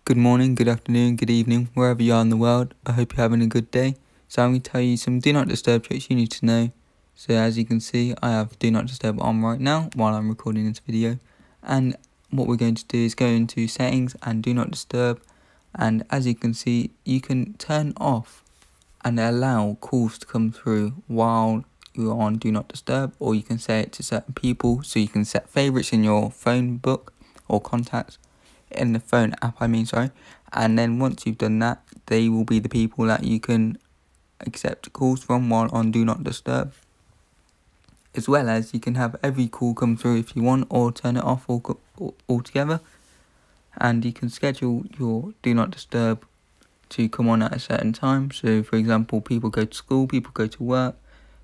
Good morning, good afternoon, good evening, wherever you are in the world. I hope you're having a good day. So I'm going to tell you some Do Not Disturb tricks you need to know. So as you can see, I have Do Not Disturb on right now while I'm recording this video. And what we're going to do is go into settings and Do Not Disturb. And as you can see, you can turn off and allow calls to come through while you're on Do Not Disturb, or you can set it to certain people. So you can set favorites in your phone book or contacts in the phone app, and then once you've done that, they will be the people that you can accept calls from while on Do Not Disturb. As well as you can have every call come through if you want, or turn it off altogether. And you can schedule your Do Not Disturb to come on at a certain time. So for example, people go to school, people go to work.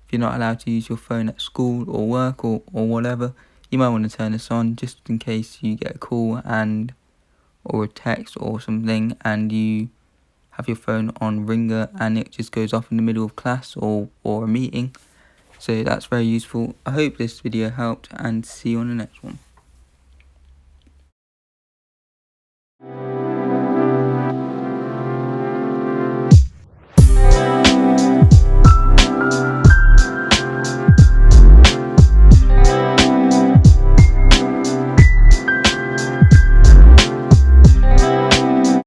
If you're not allowed to use your phone at school or work or whatever, you might want to turn this on just in case you get a call or a text or something and you have your phone on ringer and it just goes off in the middle of class or a meeting. So that's very useful. I hope this video helped, and see you on the next one.